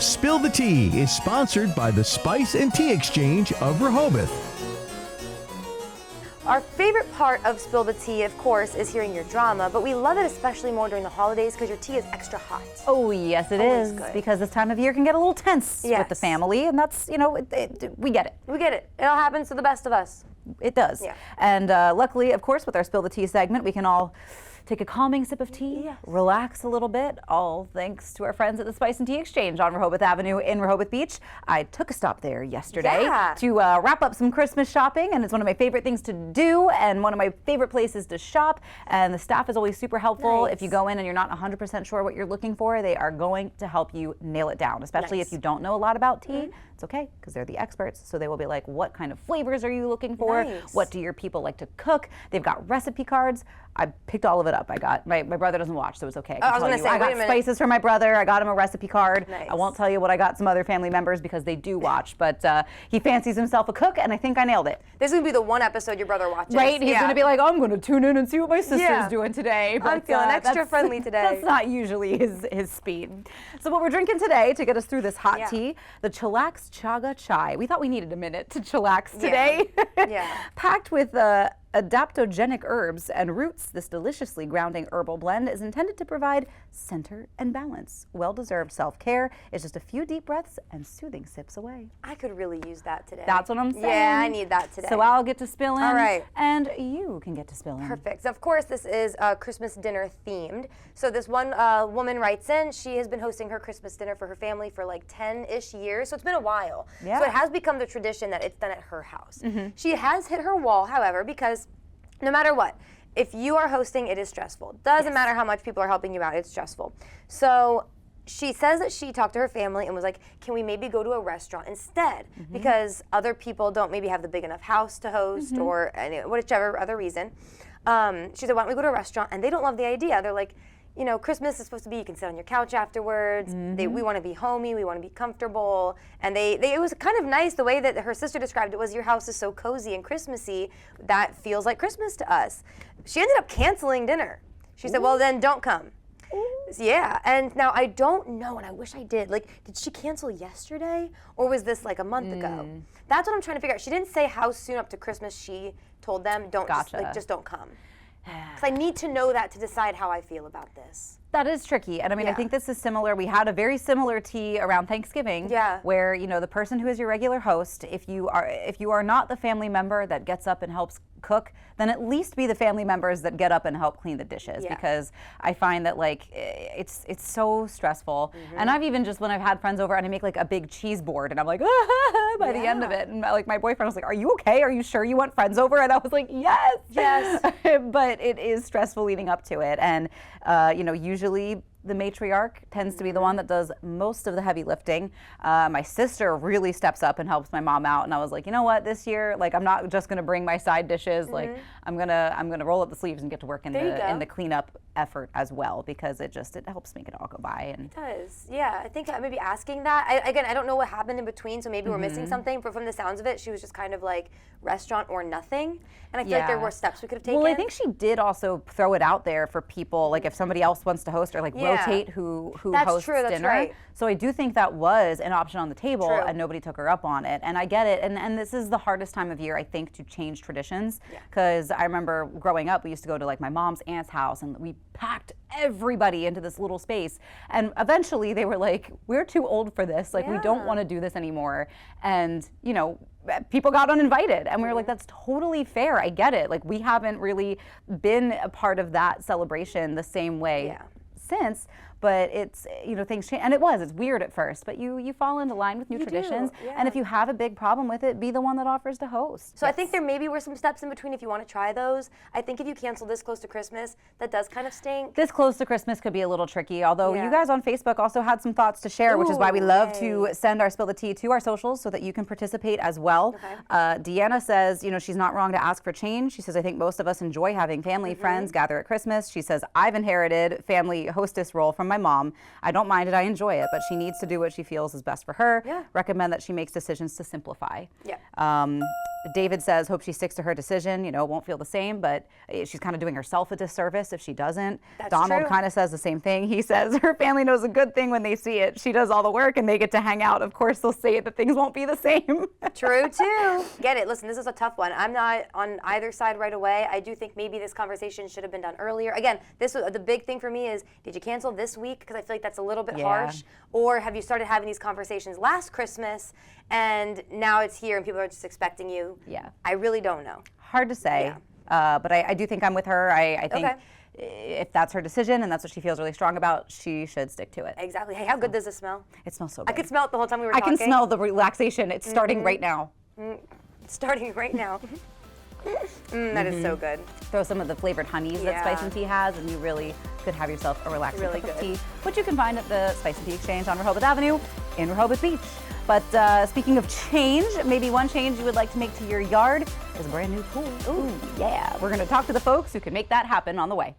Spill the Tea is sponsored by the Spice and Tea Exchange of Rehoboth. Our favorite part of Spill the Tea, of course, is hearing your drama, but we love it especially more during the holidays because your tea is extra hot. Oh, yes, it is. Good. Because this time of year can get a little tense with the family, and that's, you know, we get it. We get it. It all happens to the best of us. It does. Yeah. And luckily, of course, with our Spill the Tea segment, we can all take a calming sip of tea, relax a little bit, all thanks to our friends at the Spice and Tea Exchange on Rehoboth Avenue in Rehoboth Beach. I took a stop there yesterday to wrap up some Christmas shopping, and it's one of my favorite things to do and one of my favorite places to shop, and the staff is always super helpful. If you go in and you're not 100% sure what you're looking for, they are going to help you nail it down, especially if you don't know a lot about tea. It's okay, because they're the experts, so they will be like, what kind of flavors are you looking for? What do your people like to cook? They've got recipe cards. I picked all of it up. I got, my brother doesn't watch, so it's okay. I got spices for my brother. I got him a recipe card. I won't tell you what I got some other family members because they do watch, but he fancies himself a cook, and I think I nailed it. This is going to be the one episode your brother watches. Right? He's going to be like, oh, I'm going to tune in and see what my sister's doing today. But, I'm feeling extra friendly today. That's not usually his speed. So what we're drinking today to get us through this hot tea, the Chillax Chaga Chai. We thought we needed a minute to chillax today. Packed with adaptogenic herbs and roots, this deliciously grounding herbal blend is intended to provide center and balance. Well-deserved self-care is just a few deep breaths and soothing sips away. I could really use that today. That's what I'm saying. Yeah, I need that today. So I'll get to spill in. All right. And you can get to spill in. Perfect. So of course, this is Christmas dinner themed. So this one woman writes in, she has been hosting her Christmas dinner for her family for like 10-ish years. So it's been a while. Yeah. So it has become the tradition that it's done at her house. She has hit her wall, however, because no matter what, if you are hosting, it is stressful. Doesn't matter how much people are helping you out, it's stressful. So she says that she talked to her family and was like, can we maybe go to a restaurant instead? Because other people don't maybe have the big enough house to host or whichever other reason. She said, why don't we go to a restaurant? And they don't love the idea. They're like, you know, Christmas is supposed to be, you can sit on your couch afterwards. We want to be homey, we want to be comfortable. And it was kind of nice the way that her sister described it was, your house is so cozy and Christmassy, that feels like Christmas to us. She ended up canceling dinner. She said, well, then don't come. Yeah, and now I don't know, and I wish I did. Like, did she cancel yesterday, or was this like a month ago? That's what I'm trying to figure out. She didn't say how soon up to Christmas she told them, don't just don't come. Because I need to know that to decide how I feel about this. That is tricky, and I mean, I think this is similar. We had a very similar tea around Thanksgiving, where, you know, the person who is your regular host, if you are not the family member that gets up and helps cook, then at least be the family members that get up and help clean the dishes, because I find that, like, it's so stressful. And I've even just, when I've had friends over and I make like a big cheese board and I'm like, by the end of it, and like my boyfriend was like, are you okay? Are you sure you want friends over? And I was like, yes. But it is stressful leading up to it, and you know, usually the matriarch tends to be the one that does most of the heavy lifting. My sister really steps up and helps my mom out, and I was like, you know what, this year, like, I'm not just gonna bring my side dishes. Like, I'm gonna roll up the sleeves and get to work in the cleanup effort as well, because it helps make it all go by. And it does, yeah. I think maybe asking that. Again, I don't know what happened in between, so maybe we're missing something. But from the sounds of it, she was just kind of like restaurant or nothing. And I feel like there were steps we could have taken. Well, I think she did also throw it out there for people, like if somebody else wants to host, or like rotate who hosts dinner. That's right. So I do think that was an option on the table, and nobody took her up on it. And I get it. And this is the hardest time of year, I think, to change traditions. Because I remember growing up, we used to go to like my mom's aunt's house, and we packed everybody into this little space. And eventually they were like, we're too old for this. Like, we don't want to do this anymore. And, you know, people got uninvited, and we were like, that's totally fair. I get it. Like, we haven't really been a part of that celebration the same way since, but it's, you know, things change, and it's weird at first, but you fall into line with new traditions, and if you have a big problem with it, be the one that offers to host. So I think there maybe were some steps in between if you want to try those. I think if you cancel this close to Christmas, that does kind of stink. This close to Christmas could be a little tricky, although you guys on Facebook also had some thoughts to share, which is why we love to send our Spill the Tea to our socials so that you can participate as well. Deanna says, you know, she's not wrong to ask for change. She says, I think most of us enjoy having family, friends gather at Christmas. She says, I've inherited family hostess role from my mom. I don't mind it, I enjoy it, but she needs to do what she feels is best for her. Recommend that she makes decisions to simplify. David says, hope she sticks to her decision. You know, it won't feel the same, but she's kind of doing herself a disservice if she doesn't. That's Donald kind of says the same thing. He says her family knows a good thing when they see it. She does all the work and they get to hang out. Of course, they'll say it that things won't be the same. True, too. Get it. Listen, this is a tough one. I'm not on either side right away. I do think maybe this conversation should have been done earlier. Again, this was the big thing for me is, did you cancel this week? Because I feel like that's a little bit harsh. Or have you started having these conversations last Christmas and now it's here and people are just expecting you? Yeah. I really don't know. Hard to say. But I do think I'm with her. I think if that's her decision and that's what she feels really strong about, she should stick to it. Exactly. Hey, how good does it smell? It smells so good. I could smell it the whole time we were talking. I can smell the relaxation. It's starting right now. It's starting right now. That is so good. Throw some of the flavored honeys that Spice and Tea has, and you really could have yourself a relaxing cup of tea, which you can find at the Spice and Tea Exchange on Rehoboth Avenue in Rehoboth Beach. But speaking of change, maybe one change you would like to make to your yard is a brand new pool. Ooh, yeah. We're going to talk to the folks who can make that happen on the way.